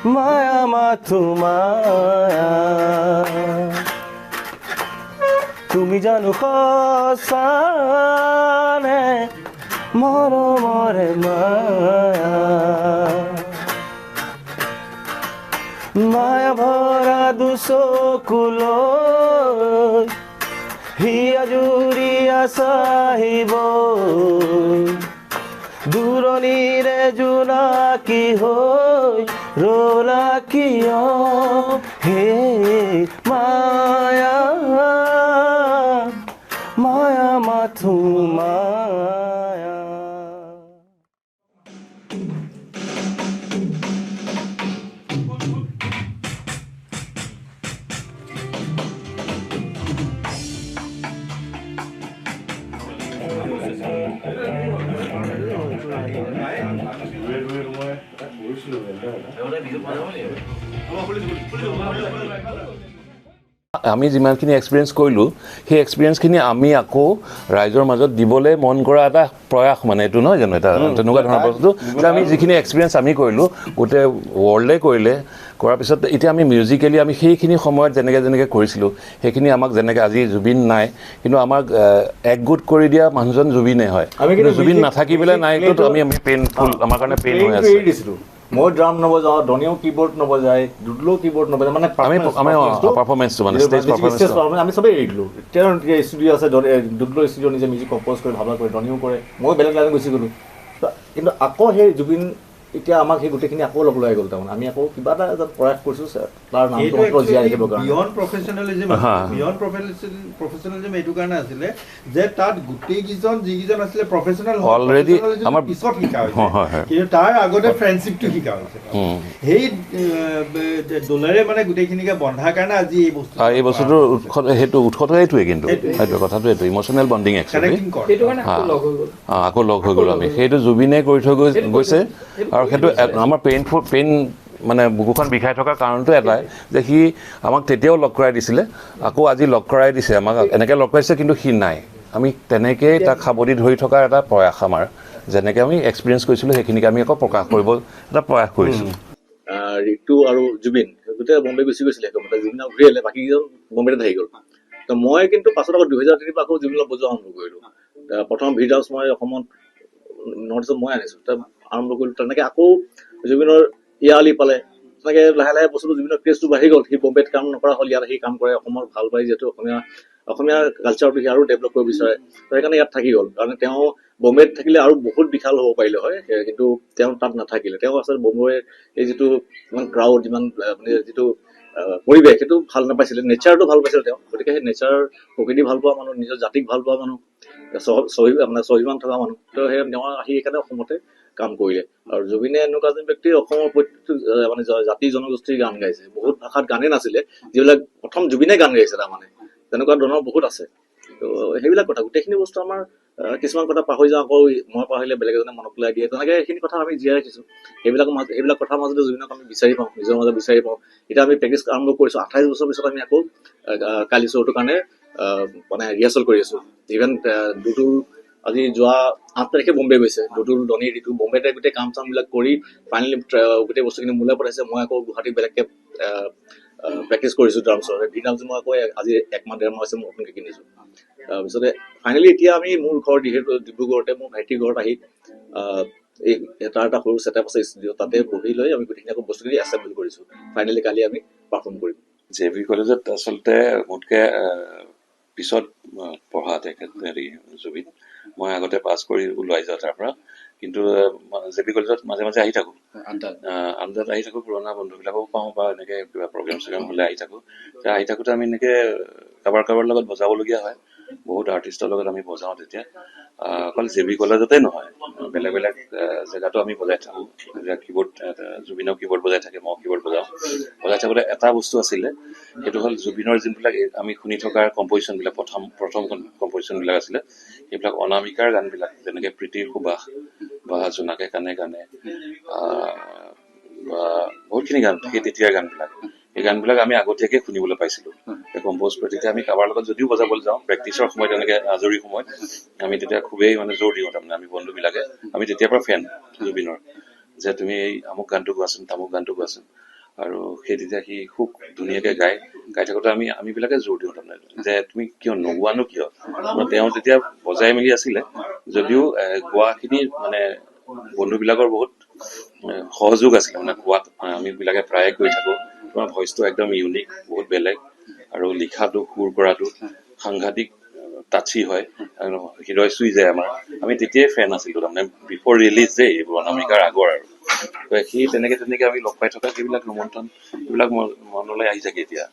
মায়া মাথো মায়া তুমি জানো সঁচানে মৰমৰে মায়া মায়া ভৰা দুচকুলৈ হিয়া জুৰিয়া চাহিব দূৰণিৰে জোনাকী হৈ ৰলা কিয় হে মায়া মায়া মাথো মায়া আমি যিমানখিনি এক্সপিৰিয়েঞ্চ কৰিলোঁ সেই এক্সপিৰিয়েঞ্চখিনি আমি আকৌ ৰাইজৰ মাজত দিবলৈ মন কৰা এটা প্ৰয়াস মানে এইটো নহয় জানো এটা তেনেকুৱা ধৰণৰ বস্তু যে আমি যিখিনি এক্সপিৰিয়েঞ্চ আমি কৰিলোঁ গোটেই ৱৰ্ল্ডে কৰিলে কৰাৰ পিছত এতিয়া আমি মিউজিকেলি আমি সেইখিনি সময়ত যেনেকৈ কৰিছিলোঁ সেইখিনি আমাক যেনেকৈ আজি জুবিন নাই কিন্তু আমাক একগোট কৰি দিয়া মানুহজন জুবিনে হয় কিন্তু জুবিন নাথাকি পেলাই নাইতো আমি পেইনফুল আমাৰ কাৰণে পেইন হৈ আছে মই ড্ৰাম নবজাওঁ ধনীও কীবৰ্ড নবজায় দুডলো কীবৰ্ড নবজায় মানে পাৰফৰ্মেঞ্চটো মানে ষ্টেজ আমি চবেই এৰি দিলোঁ তেওঁৰ ষ্টুডিঅ' আছে দুডলো ষ্টুডিঅ' নিজে মিউজিক কম্প'জ কৰি ভাবা কৰি ধনীও কৰে মই বেলেগ লাইনত গুচি গ'লোঁ কিন্তু আকৌ সেই জুবিন এতিয়া আমাক সেই গোটেইখিনি আকৌ ল'ব লৈ গ'ল তাৰমানে আমি আকৌ কিবা এটা প্ৰয়াস কৰিছোঁ তাৰ নামটো জীয়াই ৰাখিবৰ কাৰণে বিয়ণ্ড প্ৰফেচনেলিজিম এইটো কাৰণে আছিলে যে তাত গোটেইকেইজন যিকেইজন আছিলে প্ৰফেচনেল অলৰেডি আমাৰ পিছত শিকা হৈছে কিন্তু তাৰ আগতে ফ্ৰেণ্ডশ্বিপটো শিকা হৈছে সেই দলেৰে মানে গোটেইখিনিকে বন্ধাৰ কাৰণে আজি এই বস্তুটোৰ উৎসটো সেইটোৱে কিন্তু সেইটো কথাটো এইটো ইম'চনেল বণ্ডিং একচুৱেলি আকৌ লগ হৈ গ'লোঁ আমি সেইটো জুবিনে কৰি থৈ গৈছে আৰু সেইটো আমাৰ পেইন মানে বুকুখন বিষাই থকাৰ কাৰণটো এটাই যে সি আমাক তেতিয়াও লগ কৰাই দিছিলে আকৌ আজি লগ কৰাই দিছে আমাক এনেকৈ লগ কৰাইছে কিন্তু সি নাই আমি তেনেকৈয়ে তাক সাৱধি ধৰি থকাৰ এটা প্ৰয়াস আমাৰ যেনেকৈ আমি এক্সপিৰিয়েঞ্চ কৰিছিলোঁ সেইখিনিকে আমি আকৌ প্ৰকাশ কৰিব এটা প্ৰয়াস কৰিছোঁ ঋতু আৰু জুবিন গোটেই বম্বে গুচি গৈছিলে জুবিন ঘূৰি আহিলে বাকীকেইজন বম্বেতে থাকি গ'ল তো মই কিন্তু পাছত আকৌ 2003 পৰা আকৌ জুবিনক বজোৱা আৰম্ভ কৰিলোঁ প্ৰথম ভিড হাউচ মই অসমত নৰ্থ ইষ্টত মই আনিছোঁ আৰম্ভ কৰিলোঁ তেনেকৈ আকৌ জুবিনৰ ইয়ালি পালে তেনেকৈ লাহে লাহে বস্তুটো জুবিনৰ ক্ৰেজটো বাঢ়ি গ'ল সি বম্বেত কাম নকৰা হ'ল ইয়াত সি কাম কৰে অসমৰ ভাল পায় যিহেতু অসমীয়া কালচাৰটো সি আৰু ডেভেলপ কৰিব বিচাৰে তো সেইকাৰণে ইয়াত থাকি গ'ল কাৰণ তেওঁ বম্বেত থাকিলে আৰু বহুত বিশাল হ'ব পাৰিলে হয় কিন্তু তেওঁ তাত নাথাকিলে তেওঁ আচলতে বম্বেৰ এই যিটো ইমান ক্ৰাউড যিমান মানে যিটো পৰিৱেশ সেইটো ভাল নাপাইছিলে নেচাৰটো ভাল পাইছিলে তেওঁ গতিকে সেই নেচাৰ প্ৰকৃতি ভাল পোৱা মানুহ নিজৰ জাতিক ভাল পোৱা মানুহ মানে স্বাভিমান থকা মানুহ তো সেই তেওঁ আহি সেইকাৰণে অসমতে কাম কৰিলে আৰু জুবিনে এনেকুৱা এজন ব্যক্তি অসমৰ প্ৰত্যেকটো মানে জাতি জনগোষ্ঠীৰ গান গাইছে বহুত ভাষাত গানেই নাছিলে যিবিলাক প্ৰথম জুবিনে গান গাইছে তাৰমানে তেনেকুৱা ধৰণৰ বহুত আছে তো সেইবিলাক কথা গোটেইখিনি বস্তু আমাৰ কিছুমান কথা পাহৰি যাওঁ আকৌ মই পাহৰিলে বেলেগ এজনে মনত পেলাই দিয়ে তেনেকৈ সেইখিনি কথা আমি জীয়াই ৰাখিছোঁ সেইবিলাক কথাৰ মাজতে জুবিনক আমি বিচাৰি পাওঁ নিজৰ মাজত বিচাৰি পাওঁ এতিয়া আমি প্ৰেক্টিচ আৰম্ভ কৰিছোঁ 28 বছৰ পিছত আমি আকৌ কালি শ্ব'টোৰ কাৰণে মানে ৰিহাৰ্চেল কৰি আছোঁ ইভেন দুটো আজি যোৱা 8 তাৰিখে বম্বে গৈছে দুদুল ধনী ঋতু বম্বেতে গোটেই কাম চামবিলাক কৰি ফাইনেলি গোটেই বস্তুখিনি মোলৈ পঠাইছে মই আকৌ গুৱাহাটীত বেলেগকৈ প্ৰেক্টিচ কৰিছোঁ ড্ৰামছৰ ভিড হাউচ মই আকৌ আজি 1 মাহ 1.5 মাহ হৈছে মই নতুনকৈ কিনিছোঁ তাৰপিছতে ফাইনেলি এতিয়া আমি মোৰ ঘৰ ডিব্ৰুগড়তে মোৰ ভাইটিৰ ঘৰত আহি এই এটা সৰু ছেটআপ আছে ষ্টুডিঅ' তাতে বহি লৈ আমি গোটেইখিনি আকৌ বস্তুখিনি এছেম্বল কৰিছোঁ ফাইনেলি কালি আমি পাৰফৰ্ম কৰিম JV কলেজত আচলতে মোতকৈ পিছত পঢ়া তেখেত জুবিন মই আগতে পাছ কৰি ওলাই যাওঁ তাৰ পৰা কিন্তু JV কলেজত মাজে মাজে আহি থাকোঁ আড্ডাত আহি থাকোঁ পুৰণা বন্ধুবিলাকো পাওঁ বা এনেকৈ কিবা প্ৰগ্ৰেম চগ্ৰেম হ'লে আহি থাকোঁতে আমি এনেকৈ কাৰোবাৰ লগত বজাবলগীয়া হয় বহুত আৰ্টিষ্টৰ লগত আমি বজাওঁ তেতিয়া অকল JV কলেজতে নহয় বেলেগ বেলেগ জেগাতো আমি বজাই থাকোঁ কীবৰ্ড জুবিনৰ কীবৰ্ড বজাই থাকে মই কীবৰ্ড বজাই থাকোঁতে এটা বস্তু আছিলে সেইটো হ'ল জুবিনৰ যোনবিলাক আমি শুনি থকাৰ কম্পজিশ্যনবিলাক প্ৰথম কম্পজিশ্যনবিলাক আছিলে সেইবিলাক অনামিকাৰ গানবিলাক যেনেকৈ প্ৰীতিৰ সুবাস বা জোনাকে কাণে গানে বা বহুতখিনি গান সেই তেতিয়াৰ গানবিলাক এই গানবিলাক আমি আগতীয়াকৈ শুনিবলৈ পাইছিলোঁ কম্প'জ কৰি তেতিয়া আমি কাৰোবাৰ লগত যদিও বজাবলৈ যাওঁ প্ৰেক্টিচৰ সময়ত তেনেকৈ আজৰি সময়ত আমি তেতিয়া খুবেই মানে জোৰ দিওঁ তাৰমানে আমি বন্ধুবিলাকে আমি তেতিয়াৰ পৰা ফেন জুবিনৰ যে তুমি এই আমুক গানটো গোৱাচোন তামুক গানটো গোৱাচোন আৰু সেই তেতিয়া সি খুব ধুনীয়াকৈ গাই থাকোঁতে আমিবিলাকে জোৰ দিওঁ তাৰমানে যে তুমি কিয় নোগোৱানো কিয়। তেওঁ তেতিয়া বজাই মেলি আছিলে যদিও গোৱাখিনি মানে বন্ধুবিলাকৰ বহুত সহযোগ আছিলে মানে গোৱাত আমিবিলাকে প্ৰায়ে গৈ থাকোঁ। তোমাৰ ভইচটো একদম ইউনিক, বহুত বেলেগ, আৰু লিখাটো সুৰ কৰাটো সাংঘাতিক টাচি হয়, হৃদয় চুই যায় আমাৰ। আমি তেতিয়াই ফেন আছিলোঁ তাৰমানে বিফৰ ৰিলিজ দেই, এইবোৰ অনামিকাৰ আগৰ আৰু। সেই তেনেকে আমি লগ পাই থকা সেইবিলাক ৰোমন্থন এইবিলাক মনলৈ আহি থাকে এতিয়া।